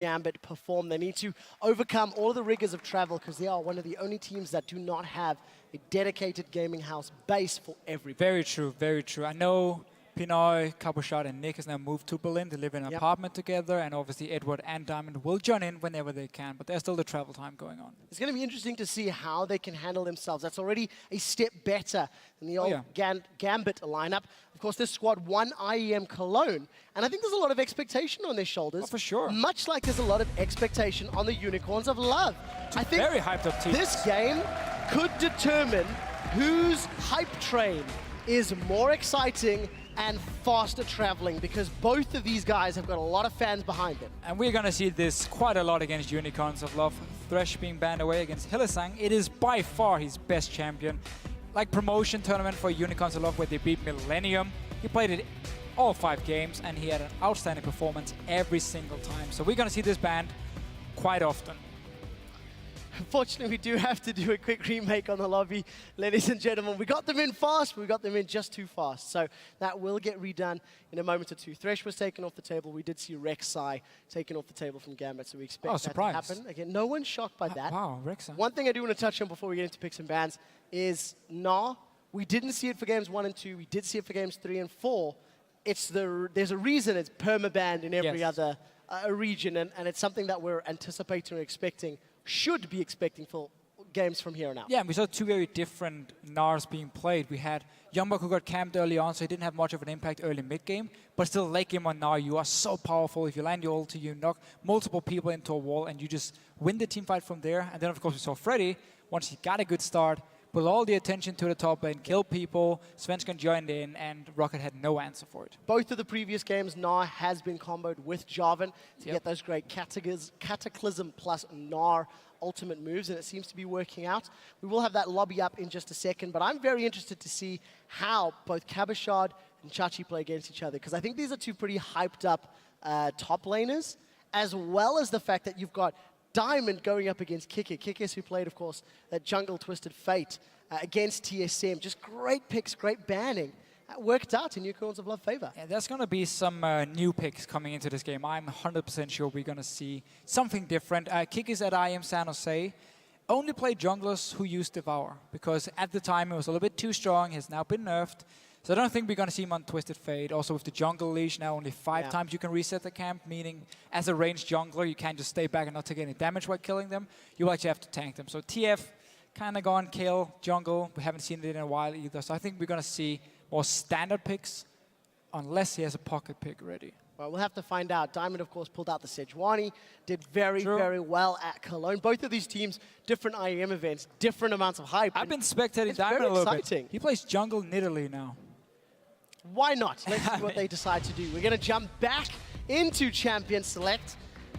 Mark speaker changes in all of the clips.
Speaker 1: Gambit perform. They need to overcome all of the rigors of travel because they are one of the only teams that do not have a dedicated gaming house base for everybody.
Speaker 2: Very true, very true. I know Pinoy, Cabochard, and Nick has now moved to Berlin to live in an apartment together, and obviously Edward and Diamond will join in whenever they can, but there's still the travel time going on.
Speaker 1: It's going to be interesting to see how they can handle themselves. That's already a step better than the old Gambit lineup. Of course, this squad won IEM Cologne, and I think there's a lot of expectation on their shoulders.
Speaker 2: Oh, for sure.
Speaker 1: Much like there's a lot of expectation on the Unicorns of Love. I think
Speaker 2: very hyped up teams.
Speaker 1: This game could determine whose hype train is more exciting and faster traveling, because both of these guys have got a lot of fans behind them.
Speaker 2: And we're going to see this quite a lot against Unicorns of Love. Thresh being banned away against Hillesang. It is by far his best champion. Like promotion tournament for Unicorns of Love where they beat Millennium. He played it all 5 games and he had an outstanding performance every single time. So we're going to see this banned quite often.
Speaker 1: Unfortunately, we do have to do a quick remake on the lobby, ladies and gentlemen. We got them in fast, but we got them in just too fast. So that will get redone in a moment or two. Thresh was taken off the table. We did see Rek'Sai taken off the table from Gambit, so we expect that to happen. Again, no one's shocked by that.
Speaker 2: Wow, Rek'Sai.
Speaker 1: One thing I do want to touch on before we get into picks and bans is Nah. We didn't see it for games 1 and 2. We did see it for games 3 and 4. There's a reason it's perma-banned in every other region, and it's something that we're anticipating or expecting, should be expecting for games from here on out.
Speaker 2: Yeah, and we saw 2 very different Nars being played. We had Youngbuck, who got camped early on, so he didn't have much of an impact early mid-game, but still late game on Nar, you are so powerful. If you land your ulti, you knock multiple people into a wall, and you just win the team fight from there. And then, of course, we saw Freddy, once he got a good start, put all the attention to the top lane, kill people, Svensson joined in, and Rocket had no answer for it.
Speaker 1: Both of the previous games, Gnar has been comboed with Jarvan to get those great Cataclysm plus Gnar ultimate moves, and it seems to be working out. We will have that lobby up in just a second, but I'm very interested to see how both Cabochard and Chachi play against each other, because I think these are 2 pretty hyped up top laners, as well as the fact that you've got Diamond going up against Kikis. Kikis, who played, of course, that Jungle Twisted Fate against TSM. Just great picks, great banning. That worked out in Unicorns of Love favor.
Speaker 2: Yeah, there's going to be some new picks coming into this game. I'm 100% sure we're going to see something different. Kikis at IEM San Jose only played junglers who used Devour, because at the time it was a little bit too strong. It has now been nerfed. So I don't think we're going to see him on Twisted Fate. Also with the jungle leash, now only 5 times you can reset the camp, meaning as a ranged jungler, you can't just stay back and not take any damage while killing them. You actually have to tank them. So TF kind of gone kill jungle. We haven't seen it in a while either. So I think we're going to see more standard picks, unless he has a pocket pick ready.
Speaker 1: Well, we'll have to find out. Diamond, of course, pulled out the Sejuani, did very well at Cologne. Both of these teams, different IEM events, different amounts of hype.
Speaker 2: I've been spectating Diamond a little bit. He plays jungle in Italy now.
Speaker 1: Why not? Let's see what they decide to do. We're going to jump back into Champion Select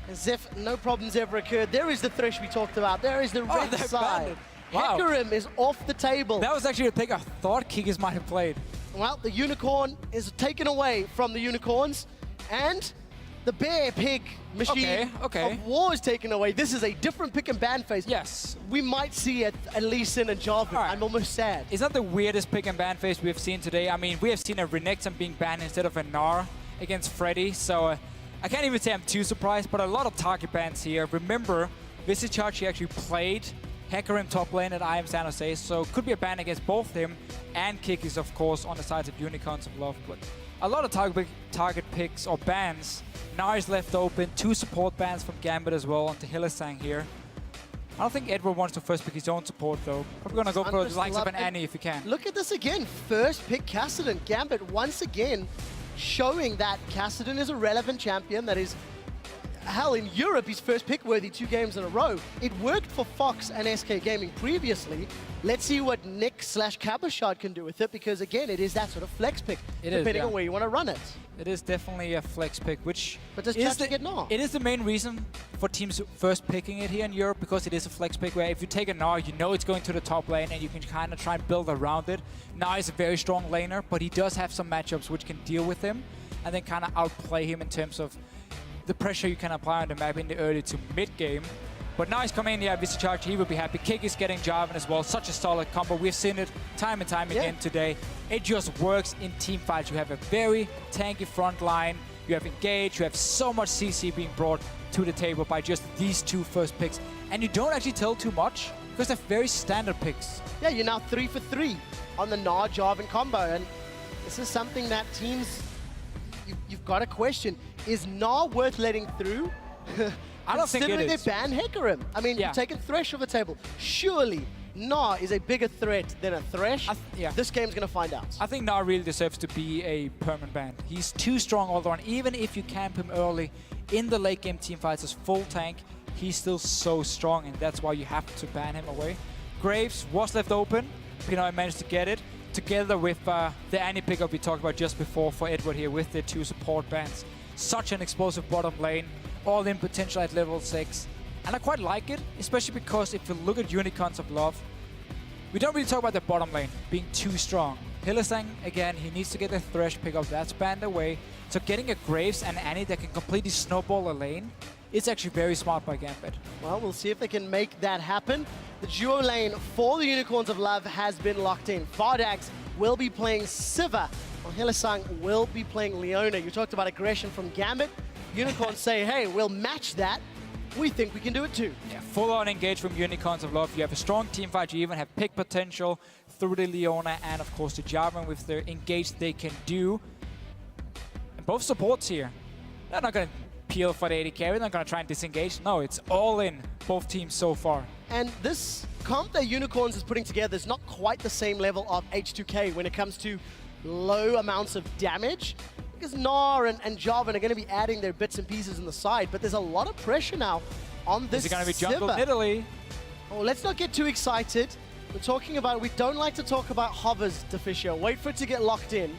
Speaker 1: as if no problems ever occurred. There is the Thresh we talked about. There is the Rek'Sai.
Speaker 2: Wow.
Speaker 1: Hecarim is off the table.
Speaker 2: That was actually a pick I thought Kikis might have played.
Speaker 1: Well, the Unicorn is taken away from the Unicorns, and the Bear Pig machine of war is taken away. This is a different pick and ban phase.
Speaker 2: Yes.
Speaker 1: We might see it at Lee Sin and Jarvan. I'm almost sad.
Speaker 2: Is that the weirdest pick and ban phase we've seen today? I mean, we have seen a Renekton being banned instead of a Gnar against Freddy, so I can't even say I'm too surprised, but a lot of target bans here. Remember, Visichachi actually played Hecarim top lane at IEM San Jose, so could be a ban against both him and Kikis, of course, on the sides of Unicorns of Love. But a lot of target picks or bans. Gnar is left open, 2 support bans from Gambit as well onto Hillesang here. I don't think Edward wants to first pick his own support though. Probably gonna go for the likes of an Annie if he can.
Speaker 1: Look at this again, first pick Kassadin. Gambit once again showing that Kassadin is a relevant champion that is, hell, in Europe, he's first pick worthy 2 games in a row. It worked for Fox and SK Gaming previously. Let's see what Nick/Cabochard can do with it, because again, it is that sort of flex pick, depending on where you want to run it.
Speaker 2: It is definitely a flex pick, which
Speaker 1: but does Chachi get Gnar?
Speaker 2: It is the main reason for teams first picking it here in Europe, because it is a flex pick where if you take a Gnar, you know it's going to the top lane and you can kind of try and build around it. Gnar is a very strong laner, but he does have some matchups which can deal with him and then kind of outplay him in terms of the pressure you can apply on the map in the early to mid-game. But now he's coming in here, Visichachi, he will be happy. Kikis getting Jarvan as well, such a solid combo. We've seen it time and time again today. It just works in team fights. You have a very tanky front line, you have engage, you have so much CC being brought to the table by just these two first picks. And you don't actually tell too much, because they're very standard picks.
Speaker 1: Yeah, you're now 3 for 3 on the Gnar Jarvan combo, and this is something that teams, you've got to question. Is Gnar worth letting through?
Speaker 2: I don't think it
Speaker 1: Considering
Speaker 2: is.
Speaker 1: they ban Hecarim. I mean,
Speaker 2: Yeah.
Speaker 1: you've taken Thresh off the table. Surely, Gnar is a bigger threat than a Thresh.
Speaker 2: Yeah.
Speaker 1: This game's going to find out.
Speaker 2: I think Gnar really deserves to be a permanent ban. He's too strong all around. Even if you camp him early in the late game team fights as full tank, he's still so strong, and that's why you have to ban him away. Graves was left open. Pinoy managed to get it, together with the Annie pickup we talked about just before for Edward here with the 2 support bans. Such an explosive bottom lane, all in potential at level 6. And I quite like it, especially because if you look at Unicorns of Love, we don't really talk about the bottom lane being too strong. Hylissang, again, he needs to get the Thresh pickup, that's banned away. So getting a Graves and Annie that can completely snowball a lane, it's actually very smart by Gambit.
Speaker 1: Well, we'll see if they can make that happen. The duo lane for the Unicorns of Love has been locked in. Vardax will be playing Sivir, while Hylissang will be playing Leona. You talked about aggression from Gambit. Unicorns say, hey, we'll match that. We think we can do it too.
Speaker 2: Yeah, full-on engage from Unicorns of Love. You have a strong team fight. You even have pick potential through the Leona and, of course, the Jarvan with the engage they can do. And both supports here. They're not going to peel for the 80 carry. They're not going to try and disengage. No, it's all in, both teams so far.
Speaker 1: And this comp that Unicorns is putting together is not quite the same level of H2K when it comes to low amounts of damage. Because Gnar and Jarvan are going to be adding their bits and pieces on the side, but there's a lot of pressure now on this
Speaker 2: Is it going to be jungle
Speaker 1: Sivir.
Speaker 2: in Italy?
Speaker 1: Oh, let's not get too excited. We're talking about, we don't like to talk about hovers, Deficio. Wait for it to get locked in.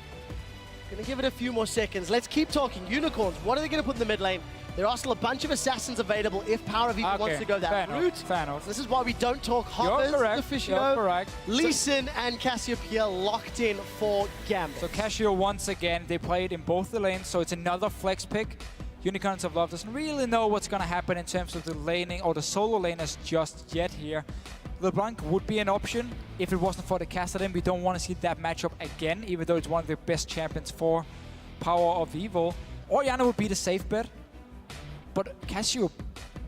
Speaker 1: Gonna give it a few more seconds. Let's keep talking. Unicorns, what are they gonna put in the mid lane? There are still a bunch of assassins available if Power of Evil wants to go that route.
Speaker 2: Fair enough.
Speaker 1: This is why we don't talk hovers,
Speaker 2: You're correct.
Speaker 1: Deficio.
Speaker 2: You're correct.
Speaker 1: Lee Sin and Cassiopeia locked in for Gambit.
Speaker 2: So Casio once again, they played in both the lanes, so it's another flex pick. Unicorns of Love doesn't really know what's going to happen in terms of the laning or the solo laners just yet here. LeBlanc would be an option if it wasn't for the Kassadin. We don't want to see that matchup again, even though it's one of the best champions for Power of Evil. Orianna would be the safe bet, but Casio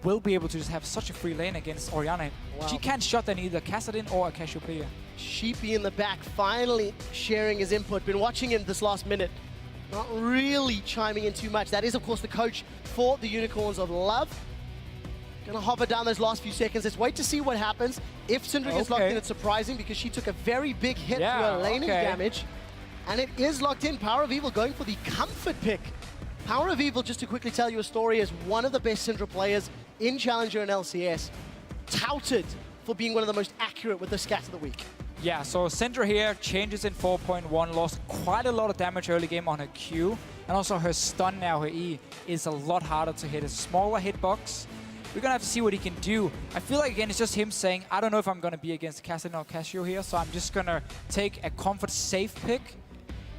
Speaker 2: will be able to just have such a free lane against Orianna.
Speaker 1: Wow.
Speaker 2: She can't shut down either Kassadin or a Cassiopeia.
Speaker 1: Sheepy in the back, finally sharing his input. Been watching him this last minute. Not really chiming in too much. That is, of course, the coach for the Unicorns of Love. Gonna hover down those last few seconds. Let's wait to see what happens. If Syndra gets locked in, it's surprising because she took a very big hit to her laning damage. And it is locked in. Power of Evil going for the comfort pick. Power of Evil, just to quickly tell you a story, is one of the best Syndra players in Challenger and LCS. Touted for being one of the most accurate with the scat of the week.
Speaker 2: Yeah, so Syndra here changes in 4.1, lost quite a lot of damage early game on her Q, and also her stun now, her E, is a lot harder to hit. A smaller hitbox. We're gonna have to see what he can do. I feel like, again, it's just him saying, I don't know if I'm gonna be against Kassadin or Casio here, so I'm just gonna take a comfort safe pick.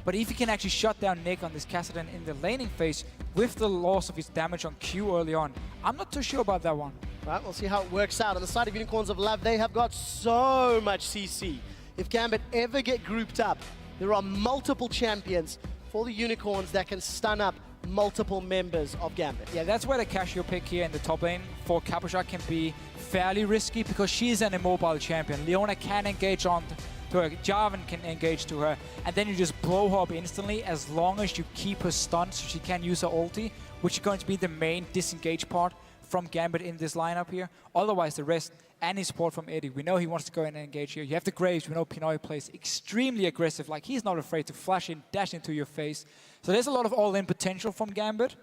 Speaker 2: But if he can actually shut down Nick on this Kassadin in the laning phase with the loss of his damage on Q early on, I'm not too sure about that one.
Speaker 1: Right, we'll see how it works out. On the side of Unicorns of Love, they have got so much CC. If Gambit ever get grouped up, there are multiple champions for the Unicorns that can stun up multiple members of Gambit.
Speaker 2: Yeah, that's where the Casio pick here in the top lane for Capuchat can be fairly risky because she's an immobile champion. Leona can engage on to her, Jarvan can engage to her, and then you just blow her up instantly as long as you keep her stunned so she can use her ulti, which is going to be the main disengage part from Gambit in this lineup here. Otherwise, the rest, any support from Eddie. We know he wants to go in and engage here. You have the Graves. We know Pinoy plays extremely aggressive. Like, he's not afraid to flash in, dash into your face. So there's a lot of all-in potential from Gambit,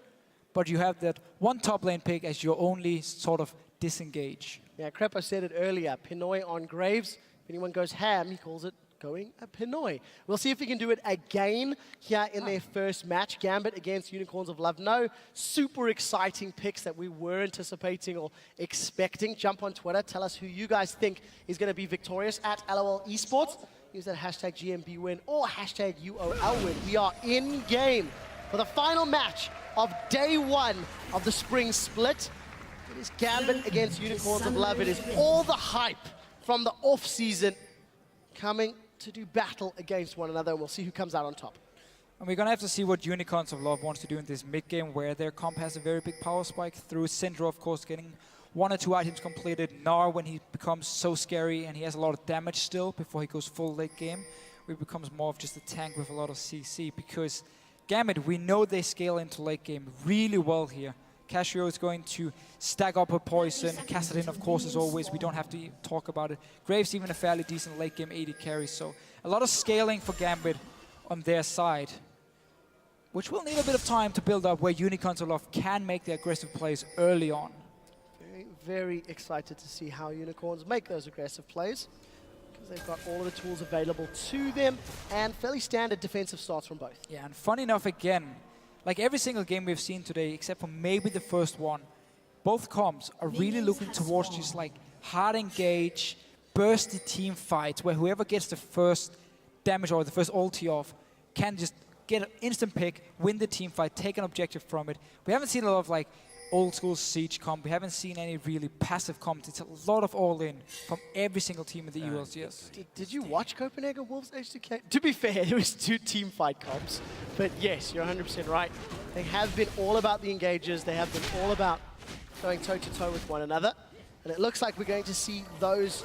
Speaker 2: but you have that one top lane pick as your only sort of disengage.
Speaker 1: Yeah, Crepo said it earlier. Pinoy on Graves. If anyone goes ham, he calls it going a Pinoy. We'll see if we can do it again here in their first match. Gambit against Unicorns of Love. No super exciting picks that we were anticipating or expecting. Jump on Twitter. Tell us who you guys think is going to be victorious at LOL Esports. Use that hashtag GMB win or hashtag UOL win. We are in game for the final match of day one of the spring split. It is Gambit against Unicorns of Love. It is all the hype from the off-season coming to do battle against one another, and we'll see who comes out on top.
Speaker 2: And we're going to have to see what Unicorns of Love wants to do in this mid-game, where their comp has a very big power spike through Syndra, of course, getting 1 or 2 items completed. Gnar, when he becomes so scary and he has a lot of damage still before he goes full late game, where he becomes more of just a tank with a lot of CC. Because Gambit, we know they scale into late game really well here. Casio is going to stack up her poison. Kassadin, of course, as always. We don't have to talk about it. Graves even a fairly decent late game AD carry. So a lot of scaling for Gambit on their side, which will need a bit of time to build up, where Unicorns of Love can make the aggressive plays early on.
Speaker 1: Very, very excited to see how Unicorns make those aggressive plays, because they've got all of the tools available to them and fairly standard defensive starts from both.
Speaker 2: Yeah, and funny enough, again, like every single game we've seen today, except for maybe the first one, both comps are really looking towards just like hard engage, bursty team fights, where whoever gets the first damage or the first ulti off can just get an instant pick, win the team fight, take an objective from it. We haven't seen a lot of like old school Siege comp. We haven't seen any really passive comp. It's a lot of all-in from every single team in the ULCS.
Speaker 1: Did you watch Copenhagen Wolves H2K? To be fair, it was 2 team fight comps. But yes, you're 100% right. They have been all about the engages. They have been all about going toe-to-toe with one another. And it looks like we're going to see those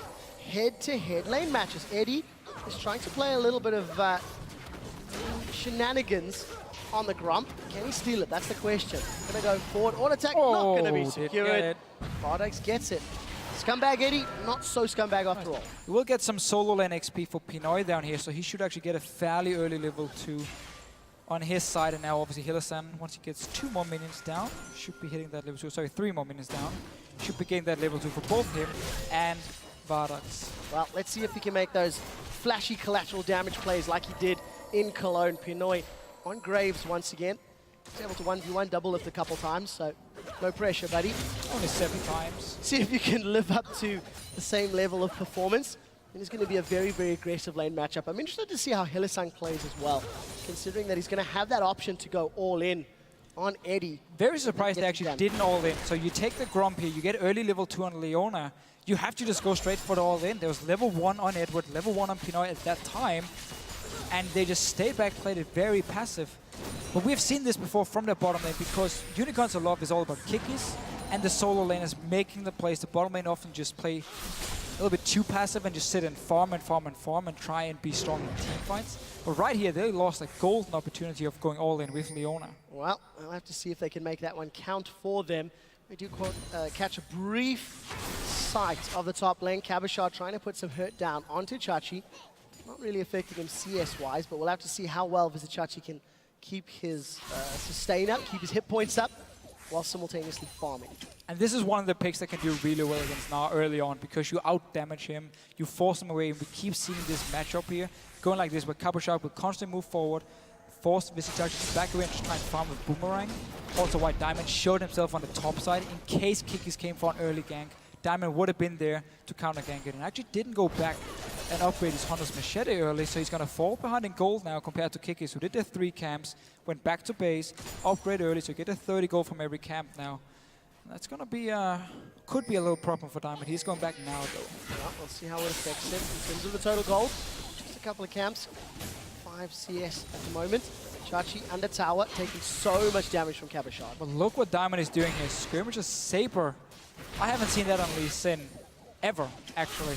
Speaker 1: head-to-head lane matches. Eddie is trying to play a little bit of shenanigans on the Grump. Can he steal it? That's the question. Gonna go forward. Auto attack, not gonna be secured. Vardax gets it. Scumbag Eddie, not so scumbag after all.
Speaker 2: We will get some solo lane XP for Pinoy down here, so he should actually get a fairly early level 2 on his side. And now obviously Hillisan, once he gets 2 more minions down, should be hitting that level 2. Sorry, 3 more minions down. Should be getting that level 2 for both him and Vardax.
Speaker 1: Well, let's see if he can make those flashy collateral damage plays like he did in Cologne. Pinoy on Graves once again. He's able to 1v1 double lift a couple times, so no pressure, buddy.
Speaker 2: Only 7 times.
Speaker 1: See if you can live up to the same level of performance. And it's going to be a very, very aggressive lane matchup. I'm interested to see how Hillisang plays as well, considering that he's going to have that option to go all in on Eddie.
Speaker 2: Very surprised they actually didn't all in. So you take the Grump here, you get early level 2 on Leona. You have to just go straight for the all in. There was level 1 on Edward, level 1 on Pinoy at that time. And they just stayed back, played it very passive. But we've seen this before from the bottom lane, because Unicorns of Love is all about kickies, and the solo lane is making the plays. The bottom lane often just play a little bit too passive and just sit and farm and farm and farm and try and be strong in team fights. But right here, they lost a golden opportunity of going all in with Leona.
Speaker 1: Well, we'll have to see if they can make that one count for them. We do catch a brief sight of the top lane. Cabashar trying to put some hurt down onto Chachi. Not really affecting him CS-wise, but we'll have to see how well Vizichachi can keep his sustain up, keep his hit points up, while simultaneously farming.
Speaker 2: And this is one of the picks that can do really well against Gnar early on, because you out-damage him, you force him away, and we keep seeing this matchup here going like this, where Cabashar will constantly move forward, force Vizichachi to back away and just try and farm with Boomerang. Also, White Diamond showed himself on the top side in case Kikis came for an early gank. Diamond would have been there to counter gank it, and actually didn't go back and upgrade his Hunter's Machete early, so he's going to fall behind in gold now compared to Kikis, who did their 3 camps, went back to base, upgrade early, so get a 30 gold from every camp now. That's going to be, could be a little problem for Diamond. He's going back now, though.
Speaker 1: Well, we'll see how it affects him in terms of the total gold. Just a couple of camps, 5 CS at the moment. Chachi under tower, taking so much damage from Cabashar.
Speaker 2: But look what Diamond is doing here. Skirmishes Saber. I haven't seen that on Lee Sin ever, actually.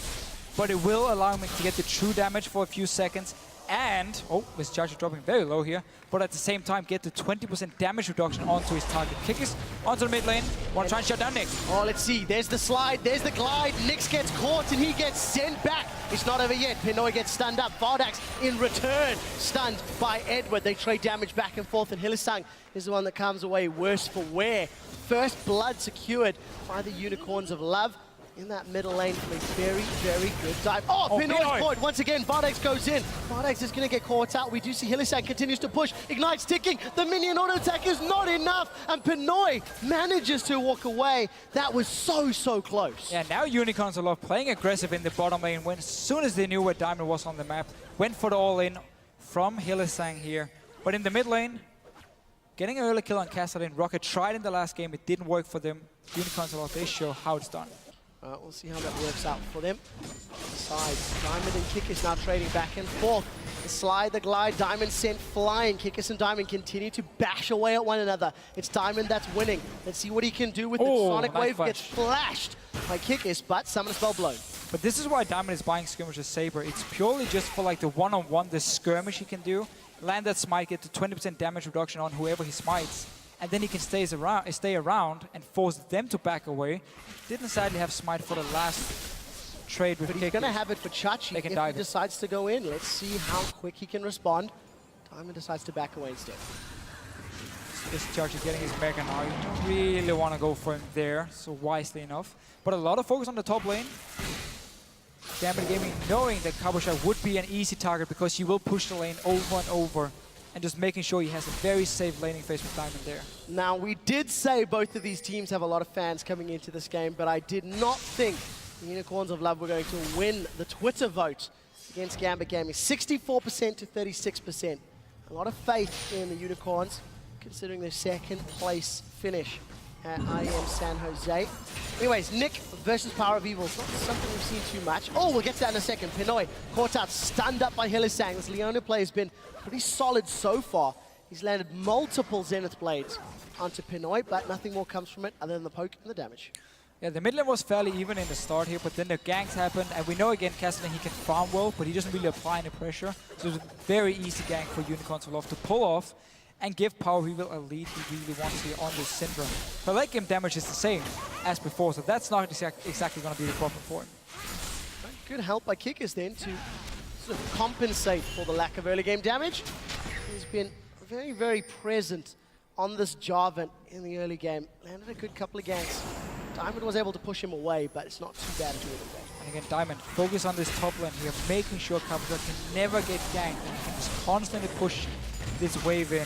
Speaker 2: But it will allow me to get the true damage for a few seconds. And, oh, this charge is dropping very low here. But at the same time, get the 20% damage reduction onto his target. Kikis onto the mid lane. Want to try and shut down Nyx.
Speaker 1: Oh, let's see. There's the slide. There's the glide. Nyx gets caught and he gets sent back. It's not over yet. Pinoy gets stunned up. Vardax in return stunned by Edward. They trade damage back and forth, and Hillisang is the one that comes away worse for wear. First blood secured by the Unicorns of Love in that middle lane from a very, very good dive. Oh, Pinoy's caught. Once again, Vardax goes in. Vardax is going to get caught out. We do see Hillisang continues to push. Ignite's ticking. The minion auto attack is not enough. And Pinoy manages to walk away. That was so, so close.
Speaker 2: Yeah, now Unicorns of Love playing aggressive in the bottom lane. When as soon as they knew where Diamond was on the map, went for the all-in from Hillisang here. But in the mid lane, getting an early kill on Kassadin. Rocket tried in the last game. It didn't work for them. Unicorns of Love, they show how it's done.
Speaker 1: We'll see how that works out for them. Sides, Diamond and Kick is now trading back and forth. The slide, the glide, Diamond sent flying. Kikis and Diamond continue to bash away at one another. It's Diamond that's winning. Let's see what he can do with the Sonic
Speaker 2: nice
Speaker 1: Wave.
Speaker 2: flash.
Speaker 1: Gets flashed by Kikis, but Summon Spell blown.
Speaker 2: But this is why Diamond is buying Skirmisher's Saber. It's purely just for like the one-on-one, the skirmish he can do. Land that smite, get to 20% damage reduction on whoever he smites. And then he can stay around and force them to back away. Didn't sadly have smite for the last trade with
Speaker 1: But he's going to have it for Chachi if he decides to go in. Let's see how quick he can respond. Diamond decides to back away instead.
Speaker 2: This Chachi getting his Mega now. You don't really want to go for him there, so wisely enough. But a lot of focus on the top lane. Gambit Gaming knowing that Cabochard would be an easy target because he will push the lane over and over, and just making sure he has a very safe laning phase with Diamond there.
Speaker 1: Now, we did say both of these teams have a lot of fans coming into this game, but I did not think the Unicorns of Love were going to win the Twitter vote against Gambit Gaming. 64% to 36%. A lot of faith in the Unicorns, considering their second place finish at IM San Jose. Anyways, Nick versus Power of Evil is not something we've seen too much. Oh, we'll get to that in a second. Pinoy caught out, stunned up by Hillisang. This Leona play has been pretty solid so far. He's landed multiple Zenith Blades onto Pinoy, but nothing more comes from it other than the poke and the damage.
Speaker 2: Yeah, the mid lane was fairly even in the start here, but then the ganks happened, and we know again Cassidy, he can farm well, but he doesn't really apply any pressure. So it's a very easy gank for Unicorns of Love to pull off and give Power of Evil a lead he really wants here on this Syndrome. But late game damage is the same as before, so that's not exactly going to be the problem for him.
Speaker 1: Good help by Kickers then to sort of compensate for the lack of early game damage. He's been very, very present on this Jarvan in the early game. Landed a good couple of ganks. Diamond was able to push him away, but it's not too bad at the end of the day.
Speaker 2: And again, Diamond, focus on this top lane here, making sure Cabochard can never get ganked, and he can just constantly push this wave in.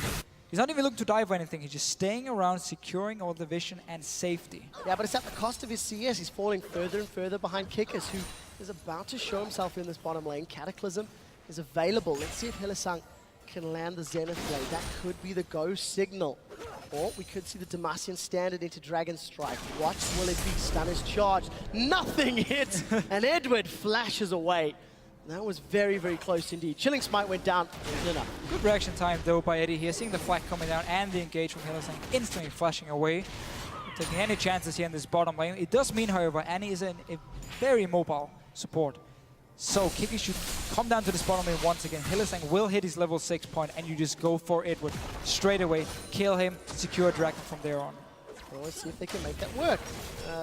Speaker 2: He's not even looking to dive or anything, he's just staying around, securing all the vision and safety.
Speaker 1: Yeah, but it's at the cost of his CS. He's falling further and further behind Kickers, who is about to show himself in this bottom lane. Cataclysm is available. Let's see if Hillisang can land the Zenith Blade. That could be the go signal. Or we could see the Demacian Standard into Dragon Strike. What will it be? Stun is charged. Nothing hits, and Edward flashes away. That was very, very close indeed. Chilling Smite went down. Enough.
Speaker 2: Good reaction time though by Eddie here, seeing the flag coming down and the engage from Hillisang instantly flashing away. Not taking any chances here in this bottom lane. It does mean, however, Annie is a very mobile support. So Kiki should come down to this bottom lane once again. Hillisang will hit his level 6 point, and you just go for Edward straight away. Kill him, secure Dragon from there on.
Speaker 1: Well, let's see if they can make that work.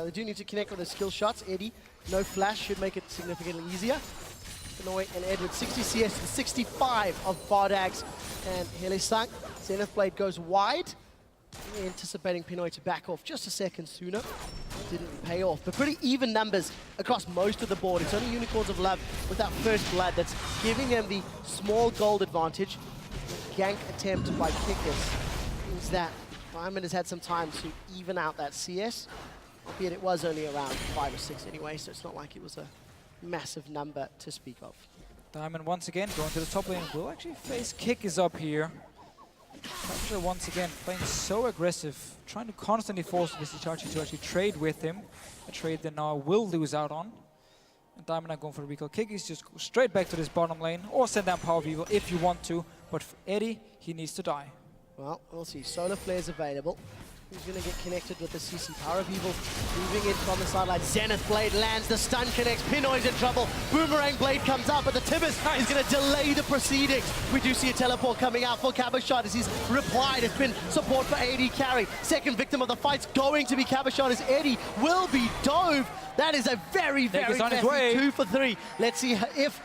Speaker 1: They do need to connect with their skill shots. Eddie, no flash, should make it significantly easier. Pinoy and Edward, 60 CS to 65 of Bardags and Hillisang. Zenith Blade goes wide. Anticipating Pinoy to back off just a second sooner. Didn't pay off, but pretty even numbers across most of the board. It's only Unicorns of Love with that first blood that's giving them the small gold advantage. The gank attempt by Kickers means that Diamond has had some time to even out that CS, albeit it was only around 5 or 6 anyway, so it's not like it was a massive number to speak of.
Speaker 2: Diamond once again going to the top lane. Will actually face Kickers up here. Cabochard once again playing so aggressive, trying to constantly force Chachi to actually trade with him. A trade that now will lose out on. And Diamond not going for the recall. Kikis just go straight back to this bottom lane, or send down Power of Evil if you want to. But for Eddie, he needs to die.
Speaker 1: Well, we'll see. Solar Flare's available. Who's going to get connected with the CC? Power of Evil moving in from the sideline. Zenith Blade lands, the stun connects, Pinoy's in trouble. Boomerang Blade comes out, but the Tibbers is going to delay the proceedings. We do see a teleport coming out for Cabochard as he's replied. It's been support for AD carry. Second victim of the fight's going to be Cabochard as Eddie will be dove. That is a very, very messy 2 for 3. Let's see if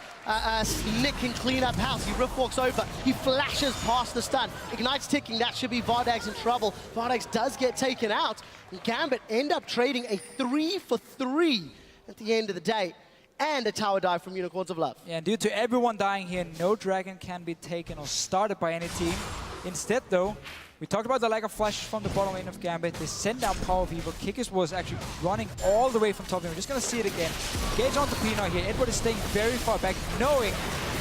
Speaker 1: Nick can clean up house. He rift walks over. He flashes past the stun. Ignites ticking. That should be Vardags in trouble. Vardags does get taken out. And Gambit end up trading a 3 for 3 at the end of the day. And a tower dive from Unicorns of Love.
Speaker 2: Yeah, and due to everyone dying here, no dragon can be taken or started by any team. Instead, though, we talked about the lack of flash from the bottom lane of Gambit. They send down Power of Evil. Kickers was actually running all the way from top lane. We're just going to see it again. Gage onto Pinoy here. Edward is staying very far back, knowing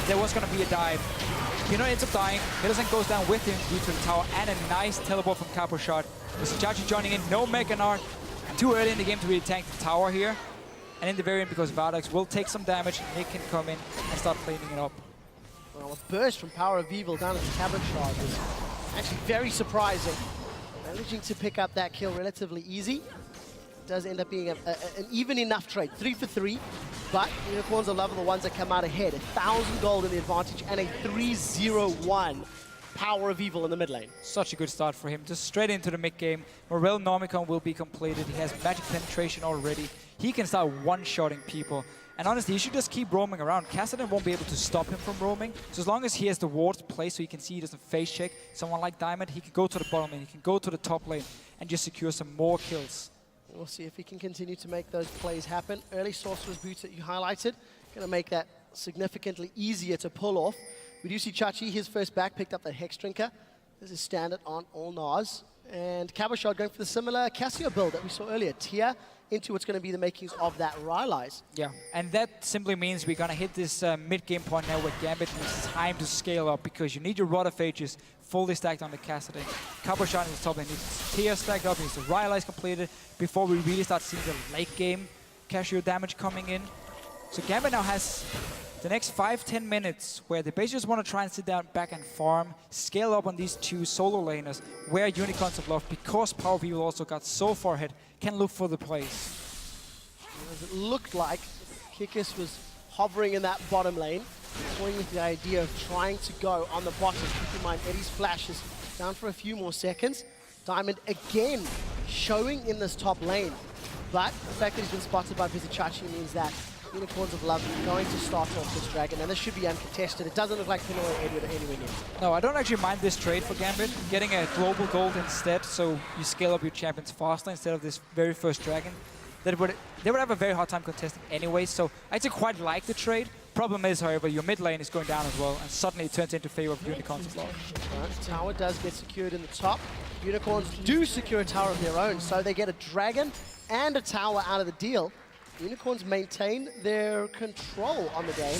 Speaker 2: there was going to be a dive. Pinoy ends up dying. Hillisang goes down with him due to the tower, and a nice teleport from Cabochard. With Chachi joining in. No Mechanart. Too early in the game to really tank the tower here. And in the very end, because Vardags will take some damage, Nick can come in and start cleaning it up.
Speaker 1: Well, a burst from Power of Evil down at the Cabochard was actually very surprising. Managing to pick up that kill relatively easy. Does end up being an even enough trade, 3 for 3, but Unicorns are the ones that come out ahead. 1,000 gold in the advantage and a 3-0-1 Power of Evil in the mid lane.
Speaker 2: Such a good start for him, just straight into the mid game. Morel Normicon will be completed. He has magic penetration already. He can start one-shotting people. And honestly, he should just keep roaming around. Kassadin won't be able to stop him from roaming. So as long as he has the wards placed so he can see he doesn't face check someone like Diamond, he can go to the bottom lane, he can go to the top lane and just secure some more kills.
Speaker 1: We'll see if he can continue to make those plays happen. Early Sorcerer's Boots that you highlighted, going to make that significantly easier to pull off. We do see Chachi, his first back, picked up that Hex Drinker. This is standard on all Nas. And Cabochard going for the similar Cassio build that we saw earlier. Tia into what's going to be the makings of that Rylai's.
Speaker 2: Yeah, and that simply means we're going to hit this mid-game point now where Gambit needs time to scale up because you need your Rod of Ages fully stacked on the Kassadin. Cabochard is top lane, needs Tia stacked up, needs the Rylai's completed before we really start seeing the late game Cassio damage coming in. So Gambit now has the next 5-10 minutes where they basically just want to try and sit down back and farm, scale up on these two solo laners where Unicorns of Love, because Power of Evil also got so far ahead, can look for the plays.
Speaker 1: As it looked like Kikis was hovering in that bottom lane, toying with the idea of trying to go on the bottom. Keep in mind, Eddie's flash is down for a few more seconds. Diamond again showing in this top lane, but the fact that he's been spotted by Vizichachi means that Unicorns of Love are going to start off this dragon, and this should be uncontested. It doesn't look like Pinoy or Eddie are anywhere near.
Speaker 2: No, I don't actually mind this trade for Gambit, getting a global gold instead, so you scale up your champions faster instead of this very first dragon. They would have a very hard time contesting anyway, so I actually quite like the trade. Problem is, however, your mid lane is going down as well, and suddenly it turns into favor of Unicorns of Love.
Speaker 1: Right, tower does get secured in the top. Unicorns do secure a tower of their own, so they get a dragon and a tower out of the deal. Unicorns maintain their control on the game,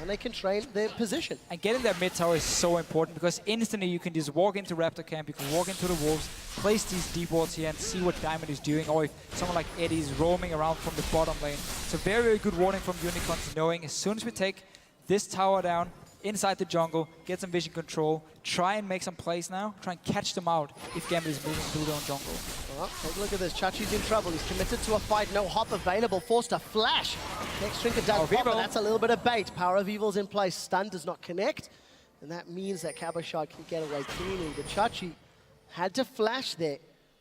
Speaker 1: and they can train their position.
Speaker 2: And getting that mid tower is so important because instantly you can just walk into Raptor Camp, you can walk into the Wolves, place these deep wards here and see what Diamond is doing, or if someone like Eddie is roaming around from the bottom lane. So very, very good warning from Unicorns, knowing as soon as we take this tower down, inside the jungle, get some vision control, try and make some plays now, try and catch them out if Gambit is moving through their own jungle.
Speaker 1: Well, take a look at this. Chachi's in trouble. He's committed to a fight. No hop available. Forced to flash. Next Trinket does pop, but that's a little bit of bait. Power of Evil's in place. Stun does not connect. And that means that Cabochard can get away cleanly. But Chachi had to flash there,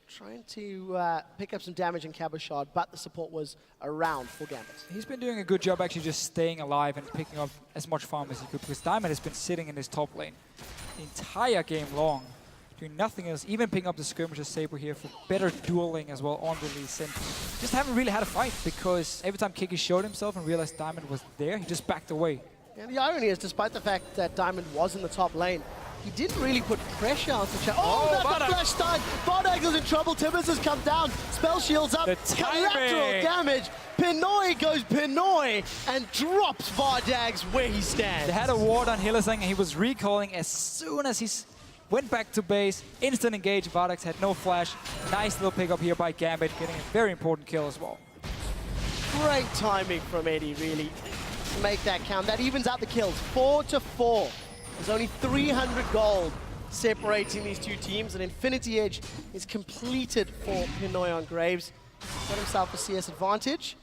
Speaker 1: trying to pick up some damage in Cabochard, but the support was around for Gambit.
Speaker 2: He's been doing a good job actually just staying alive and picking up as much farm as he could, because Diamond has been sitting in his top lane the entire game long, doing nothing else, even picking up the Skirmisher Saber here for better dueling as well on release. And just haven't really had a fight, because every time Kiki showed himself and realized Diamond was there, he just backed away.
Speaker 1: And the irony is, despite the fact that Diamond was in the top lane, he didn't really put pressure on the chat. Oh, that's a flash stun! Vardags is in trouble. Tibbers has come down. Spell shields up.
Speaker 2: The
Speaker 1: collateral damage. Pinoy goes Pinoy and drops Vardags where he stands.
Speaker 2: They had a ward on Hillesang and he was recalling as soon as he went back to base. Instant engage. Vardags had no flash. Nice little pickup here by Gambit, getting a very important kill as well.
Speaker 1: Great timing from Eddie, really, to make that count. That evens out the kills. 4-4. There's only 300 gold separating these two teams. An Infinity Edge is completed for Pinoy on Graves. Got himself a CS advantage.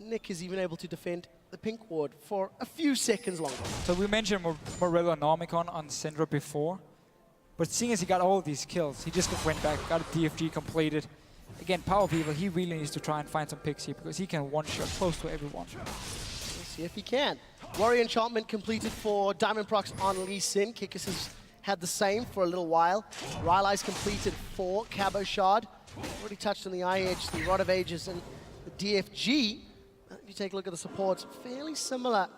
Speaker 1: Nick is even able to defend the pink ward for a few seconds longer.
Speaker 2: So we mentioned Morello Normicon on Syndra before, but seeing as he got all of these kills, he just went back, got a DFG completed. Again, Power of Evil, he really needs to try and find some picks here, because he can one-shot close to everyone.
Speaker 1: Let's see if he can. Warrior Enchantment completed for Diamond Prox on Lee Sin. Kikis has had the same for a little while. Rylai's completed for Cabochard. Already touched on the Eye Edge, the Rod of Ages, and the DFG. If you take a look at the supports, fairly similar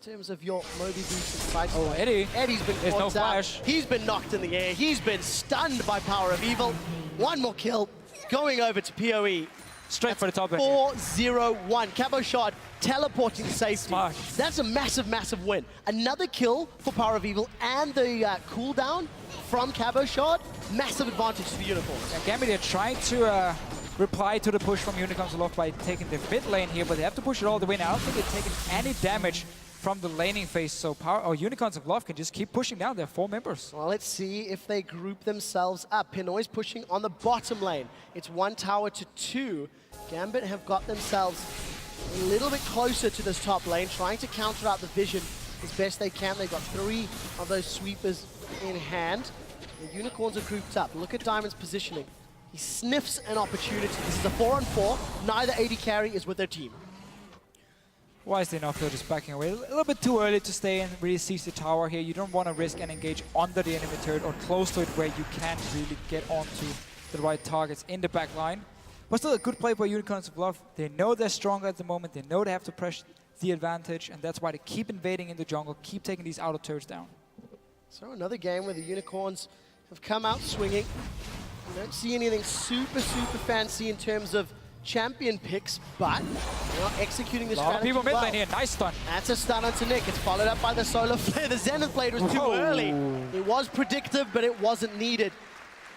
Speaker 1: in terms of your Moby Boost and Spikes.
Speaker 2: Oh, Eddie.
Speaker 1: Eddie's been
Speaker 2: There's no
Speaker 1: caught out.
Speaker 2: flash.
Speaker 1: He's been knocked in the air. He's been stunned by Power of Evil. One more kill, going over to PoE.
Speaker 2: Straight for the top end.
Speaker 1: 4-0-1. Cabochard teleporting to safety.
Speaker 2: Smart.
Speaker 1: That's a massive, massive win. Another kill for Power of Evil and the cooldown from Cabochard. Massive advantage to the Unicorns.
Speaker 2: Yeah, Gambit are trying to reply to the push from Unicorns Aloft by taking the mid lane here, but they have to push it all the way now. I don't think they've taken any damage from the laning phase, so Unicorns of Love can just keep pushing down their 4 members.
Speaker 1: Well, let's see if they group themselves up. Pinoy's pushing on the bottom lane. It's 1 tower to 2. Gambit have got themselves a little bit closer to this top lane, trying to counter out the vision as best they can. They've got 3 of those sweepers in hand. The Unicorns are grouped up. Look at Diamond's positioning. He sniffs an opportunity. This is a 4-on-4. Neither AD carry is with their team.
Speaker 2: Why is the Nocturne just backing away? A little bit too early to stay and really seize the tower here. You don't want to risk and engage under the enemy turret or close to it where you can't really get onto the right targets in the back line. But still a good play by Unicorns of Love. They know they're stronger at the moment. They know they have to press the advantage, and that's why they keep invading in the jungle, keep taking these outer turrets down. So
Speaker 1: another game where the Unicorns have come out swinging. You don't see anything super fancy in terms of champion picks, but they're not executing the strategy
Speaker 2: people mid lane
Speaker 1: well.
Speaker 2: here, nice stun.
Speaker 1: That's a stun onto Nick. It's followed up by the Solar Flare. The Zenith Blade was too early. It was predictive, but it wasn't needed.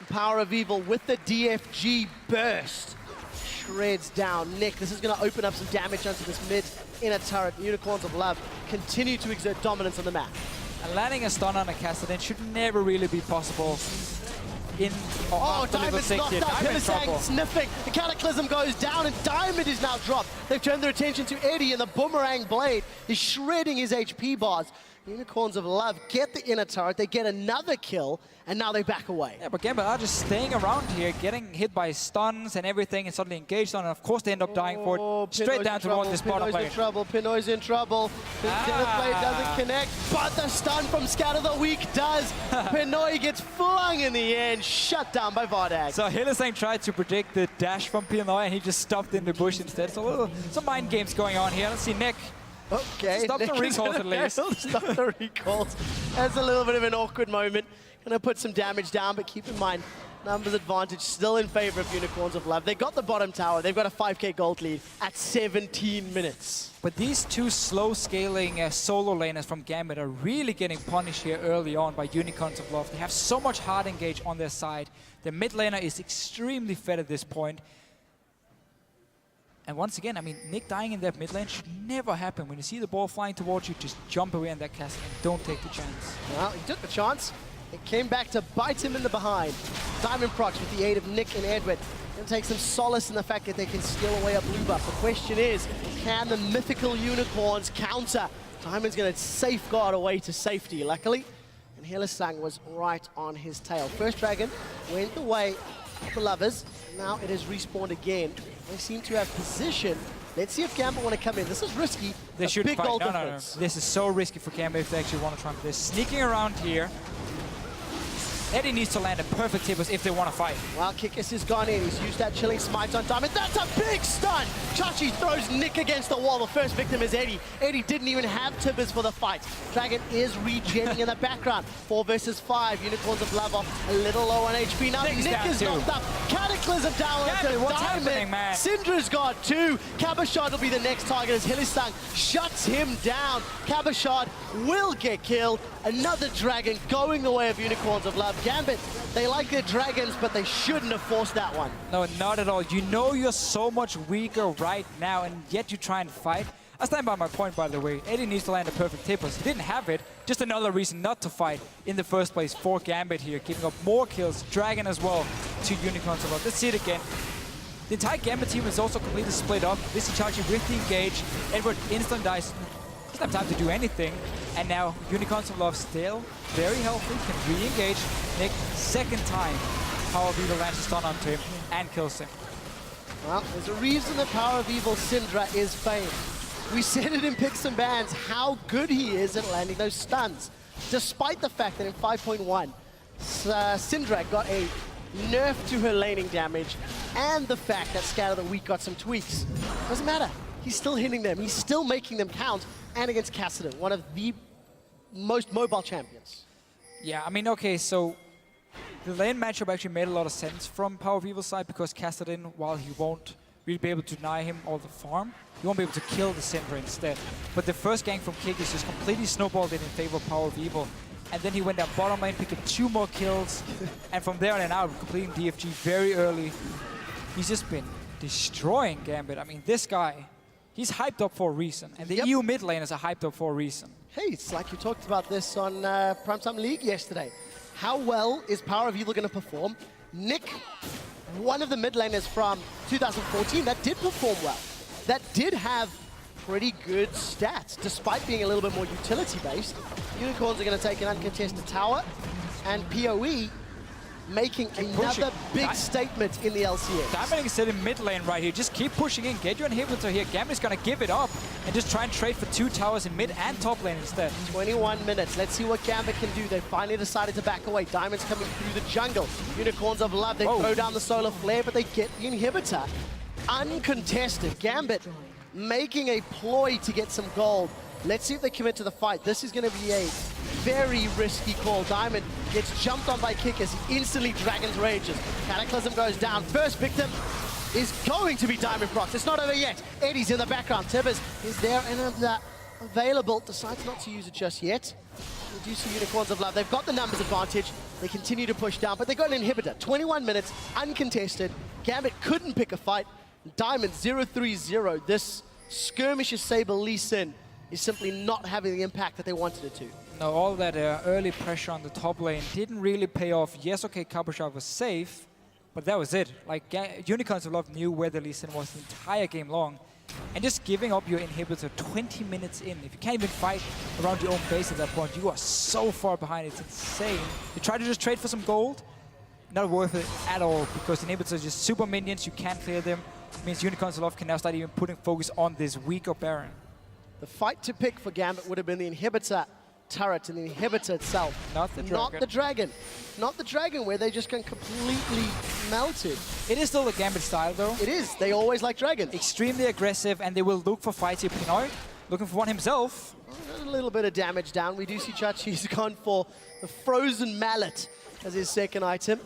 Speaker 1: Power of Evil with the DFG burst. Shreds down Nick. This is going to open up some damage onto this mid inner turret. Unicorns of Love continue to exert dominance on the map.
Speaker 2: And landing a stun on a Kassadin should never really be possible.
Speaker 1: Diamond's knocked up. Hillisang sniffing. The Cataclysm goes down and Diamond is now dropped. They've turned their attention to Eddie, and the Boomerang Blade is shredding his HP bars. Unicorns of Love get the inner turret. They get another kill, and now they back away.
Speaker 2: Yeah, but Gambit are just staying around here, getting hit by stuns and everything, and suddenly engaged on, and of course they end up dying for it. Straight down towards this bottom lane.
Speaker 1: Pinoy's in trouble. The Zenith Blade doesn't connect, but the stun from Scatter the Weak does. Pinoy gets flung in the end, shut down by Vardag.
Speaker 2: So Hillisang tried to predict the dash from Pinoy, and he just stopped in the bush instead. So some mind games going on here. Let's see Nick.
Speaker 1: Okay,
Speaker 2: stop the recalls at least.
Speaker 1: Stop the recalls. That's a little bit of an awkward moment. Gonna put some damage down, but keep in mind, numbers advantage still in favor of Unicorns of Love. They got the bottom tower. They've got a 5k gold lead at 17 minutes.
Speaker 2: But these 2 slow scaling solo laners from Gambit are really getting punished here early on by Unicorns of Love. They have so much hard engage on their side. The mid laner is extremely fed at this point. And once again, I mean, Nick dying in that mid lane should never happen. When you see the ball flying towards you, just jump away in that castle and don't take the chance.
Speaker 1: Well, he took the chance. It came back to bite him in the behind. Diamond procs with the aid of Nick and Edward. Gonna take some solace in the fact that they can steal away a blue buff. The question is, can the mythical Unicorns counter? Diamond's gonna safeguard away to safety, luckily. And Hillisang was right on his tail. First dragon went the way of the lovers. Now it has respawned again. They seem to have position. Let's see if Gambit want to come in. This is risky.
Speaker 2: They should
Speaker 1: big
Speaker 2: fight.
Speaker 1: goal
Speaker 2: No.
Speaker 1: difference.
Speaker 2: This is so risky for Gambit if they actually want to try. They're sneaking around here. Eddie needs to land a perfect tables if they want to fight.
Speaker 1: Well, Kikis has gone in. He's used that chilling smite on Diamond. That's a big stun! Chachi throws Nick against the wall. The first victim is Eddie. Eddie didn't even have Tibbers for the fight. Dragon is regenning in the background. 4 versus 5. Unicorns of Love off a little low on HP. Now Nick is knocked up. Cataclysm down onto
Speaker 2: what's
Speaker 1: Diamond.
Speaker 2: happening, man?
Speaker 1: Syndra's got 2. Cabashard will be the next target as Hillisang shuts him down. Cabashard will get killed. Another dragon going the way of Unicorns of Love. Gambit, they like their dragons, but they shouldn't have forced that one.
Speaker 2: No, not at all. You know you're so much weaker right now, and yet you try and fight. I stand by my point, by the way. Eddie needs to land a perfect tables. He didn't have it. Just another reason not to fight in the first place for Gambit here, giving up more kills. Dragon as well to Unicorns of Love. Let's see it again. The entire Gambit team is also completely split up. This is Chachi with the engage. Edward instant dies. Doesn't have time to do anything. And now Unicorns of Love still very healthy, can re-engage. Nick, second time, Power of Evil lands a stun onto him and kills him.
Speaker 1: Well, there's a reason that Power of Evil Syndra is famed. We said it in Picks and Bans how good he is at landing those stuns. Despite the fact that in 5.1, Syndra got a nerf to her laning damage, and the fact that Scatter the Weak got some tweaks. Doesn't matter. He's still hitting them. He's still making them count, and against Kassadin, one of the most mobile champions.
Speaker 2: Yeah, I mean, okay, so the lane matchup actually made a lot of sense from Power of Evil's side because Kassadin, while he won't really be able to deny him all the farm, he won't be able to kill the Syndra instead. But the first gank from Kikis just completely snowballed it in favor of Power of Evil. And then he went down bottom lane, picked up 2 more kills, and from there on and out, completing DFG very early. He's just been destroying Gambit. I mean, this guy, He's hyped up for a reason, and the
Speaker 1: Yep.
Speaker 2: EU mid laners are hyped up for a reason.
Speaker 1: Hey, it's like you talked about this on Primetime League yesterday. How well is Power of Evil going to perform? Nick, one of the mid laners from 2014, that did perform well. That did have pretty good stats, despite being a little bit more utility-based. Unicorns are going to take an uncontested tower, and PoE making another big statement in the LCS.
Speaker 2: Diamond is sitting mid lane right here. Just keep pushing in. Get your inhibitor here. Gambit's going to give it up and just try and trade for 2 towers in mid and top lane instead.
Speaker 1: 21 minutes. Let's see what Gambit can do. They finally decided to back away. Diamond's coming through the jungle. Unicorns of Love. They throw down the solar flare, but they get the inhibitor. Uncontested. Gambit making a ploy to get some gold. Let's see if they commit to the fight. This is going to be a very risky call. Diamond gets jumped on by Kick as he instantly Dragon's Rages. Cataclysm goes down. First victim is going to be Diamond Prox. It's not over yet. Eddie's in the background. Tibbers is there and available. Decides not to use it just yet. We do see Unicorns of Love. They've got the numbers advantage. They continue to push down, but they got an inhibitor. 21 minutes, uncontested. Gambit couldn't pick a fight. Diamond 0-3-0. This skirmisher Saber Lee Sin is simply not having the impact that they wanted it to.
Speaker 2: No, all that early pressure on the top lane didn't really pay off. Yes, okay, Cabochard was safe, but that was it. Like, Unicorns of Love knew where the Lee Sin was the entire game long. And just giving up your inhibitor 20 minutes in, if you can't even fight around your own base at that point, you are so far behind, it's insane. You try to just trade for some gold, not worth it at all, because inhibitors are just super minions, you can't clear them. It means Unicorns of Love can now start even putting focus on this weaker Baron.
Speaker 1: The fight to pick for Gambit would have been the inhibitor turret and the inhibitor itself.
Speaker 2: Not the dragon.
Speaker 1: Not the dragon. Not the dragon, where they just get completely melted.
Speaker 2: It is still the Gambit style, though.
Speaker 1: It is. They always like dragons.
Speaker 2: Extremely aggressive, and they will look for fights here. Pinoy looking for one himself.
Speaker 1: A little bit of damage down. We do see Chachi's gone for the Frozen Mallet as his second item.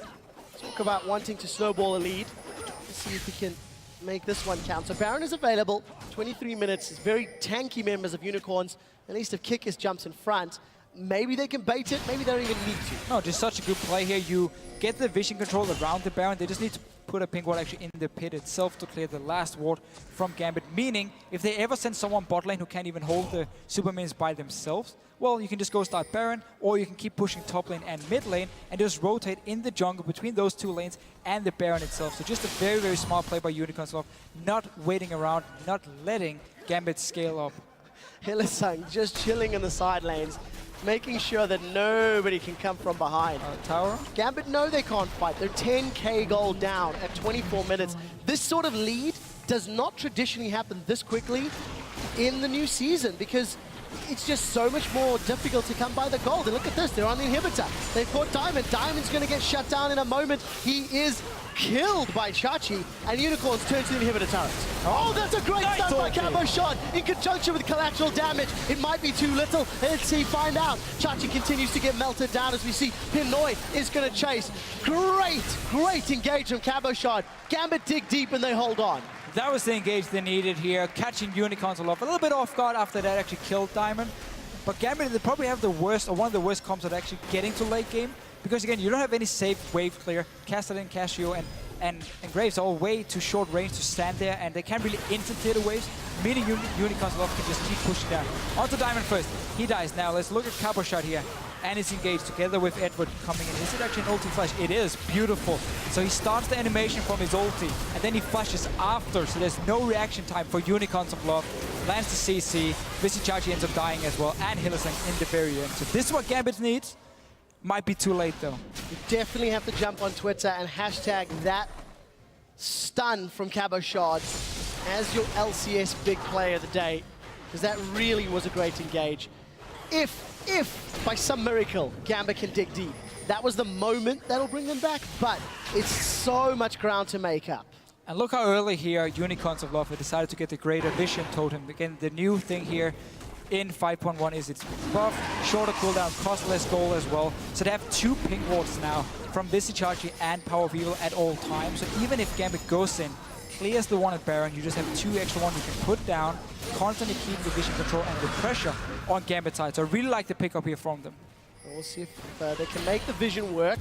Speaker 1: Talk about wanting to snowball a lead. Let's see if he can make this one count. So Baron is available. 23 minutes. It's very tanky members of Unicorns. At least if Kickers jumps in front, maybe they can bait it. Maybe they don't even need to.
Speaker 2: No, just such a good play here. You get the vision control around the Baron. They just need to put a pink ward actually in the pit itself to clear the last ward from Gambit. Meaning, if they ever send someone bot lane who can't even hold the super minions by themselves, well, you can just go start Baron, or you can keep pushing top lane and mid lane and just rotate in the jungle between those 2 lanes and the Baron itself. So just a very, very smart play by Unicorns of Love, not waiting around, not letting Gambit scale up.
Speaker 1: Hylissang just chilling in the side lanes, making sure that nobody can come from behind.
Speaker 2: Tower?
Speaker 1: Gambit know they can't fight. They're 10k gold down at 24 minutes. This sort of lead does not traditionally happen this quickly in the new season, because it's just so much more difficult to come by the gold. And look at this, they're on the inhibitor. They've caught Diamond. Diamond's going to get shut down in a moment. He is killed by Chachi, and Unicorns turn to the inhibitor turret. Oh, that's a great stun by Cabochard in conjunction with collateral damage. It might be too little. Let's see, find out. Chachi continues to get melted down as we see Pinoy is going to chase. Great engage from Cabochard. Gambit dig deep and they hold on.
Speaker 2: That was the engage they needed here, catching Unicorns of Love a little bit off guard after that actually killed Diamond. But Gambit, they probably have the worst, or one of the worst comps at actually getting to late game, because again, you don't have any safe wave clear. Castellan, Casio, and Graves are all way too short range to stand there, and they can't really instant clear the waves, meaning Unicorns of Love can just keep pushing down. Onto Diamond first. He dies now. Let's look at Cabochard here. And it's engaged together with Edward coming in. Is it actually an ulti flash? It is. Beautiful. So he starts the animation from his ulti, and then he flashes after, so there's no reaction time for Unicorns of Love. Lands the CC. Visichachi ends up dying as well, and Hylissang in the very end. So this is what Gambit needs. Might be too late, though.
Speaker 1: You definitely have to jump on Twitter and hashtag that stun from Cabochard as your LCS big play of the day, because that really was a great engage. If by some miracle Gambit can dig deep, that was the moment that'll bring them back, but it's so much ground to make up.
Speaker 2: And look how early here Unicorns of Love have decided to get the Greater Vision Totem. Again, the new thing here in 5.1 is it's buff, shorter cooldown, cost less gold as well. So they have 2 pink wards now from Visichachi and Power of Evil at all times. So even if Gambit goes in, clears the one at Baron, you just have 2 extra ones you can put down, constantly keep the vision control and the pressure on Gambit's side. So I really like the pickup here from them.
Speaker 1: We'll see if they can make the vision work.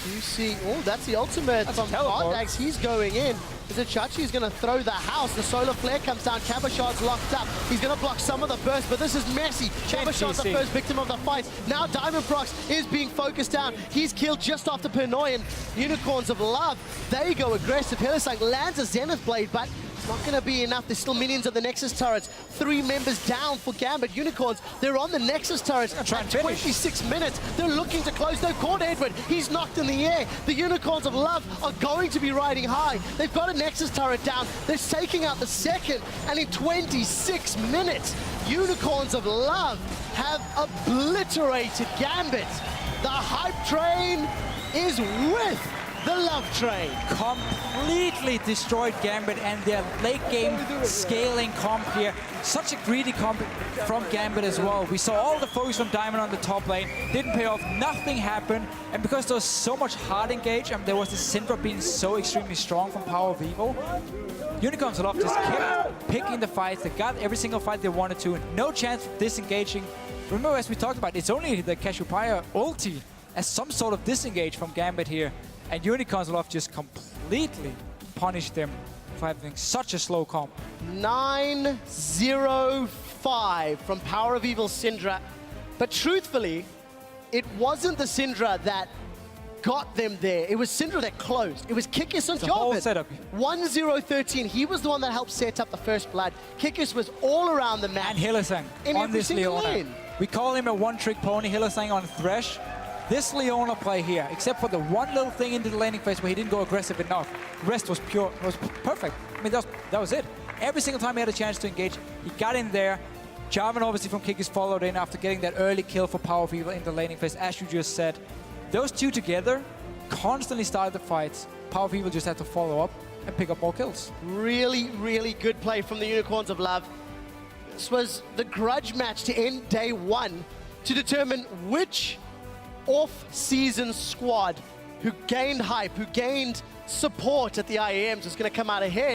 Speaker 1: You see, oh, that's the ultimate
Speaker 2: That's
Speaker 1: from
Speaker 2: a teleport.
Speaker 1: Ardax. He's going in. Chachi's going to throw the house. The solar flare comes down. Cabashard's locked up. He's going to block some of the burst, but this is messy. Cabashard's the first victim of the fight. Now Diamond Prox is being focused down. He's killed just after Pinoy, and Unicorns of Love, they go aggressive. Hillesang lands a Zenith Blade, but it's not going to be enough. There's still minions of the Nexus turrets. 3 members down for Gambit. Unicorns, they're on the Nexus turrets. At 26 minutes, they're looking to close. No, Cord Edward, he's knocked in the air. The Unicorns of Love are going to be riding high. They've got a Nexus turret down. They're taking out the second. And in 26 minutes, Unicorns of Love have obliterated Gambit. The hype train is with the love train.
Speaker 2: Completely destroyed Gambit and their late game scaling comp here. Such a greedy comp from Gambit as well. We saw all the focus from Diamond on the top lane. Didn't pay off, nothing happened. And because there was so much hard engage and there was the Syndra being so extremely strong from Power of Evil, Unicorns of Love just kept picking the fights. They got every single fight they wanted to. No chance of disengaging. Remember, as we talked about, it's only the Cassiopeia ulti as some sort of disengage from Gambit here. And Unicorns of Love just completely punished them for having such a slow comp.
Speaker 1: 9-0-5 from Power of Evil Syndra. But truthfully, it wasn't the Syndra that got them there. It was Syndra that closed. It was Kikis and
Speaker 2: The whole
Speaker 1: Jobin.
Speaker 2: setup.
Speaker 1: 1-0-13. He was the one that helped set up the first blood. Kikis was all around the map.
Speaker 2: And Hillesang
Speaker 1: in
Speaker 2: on
Speaker 1: every
Speaker 2: this
Speaker 1: single
Speaker 2: Leona.
Speaker 1: lane.
Speaker 2: We call him a one-trick pony, Hillesang on Thresh. This Leona play here, except for the one little thing into the laning phase where he didn't go aggressive enough, the rest was pure, was perfect. I mean, that was it. Every single time he had a chance to engage, he got in there. Jarvan obviously from Kikis followed in after getting that early kill for Power of Evil in the laning phase, as you just said. Those two together constantly started the fights. Power of Evil just had to follow up and pick up more kills.
Speaker 1: Really, really good play from the Unicorns of Love. This was the grudge match to end day 1 to determine which off-season squad who gained hype, who gained support at the IEMs is going to come out ahead.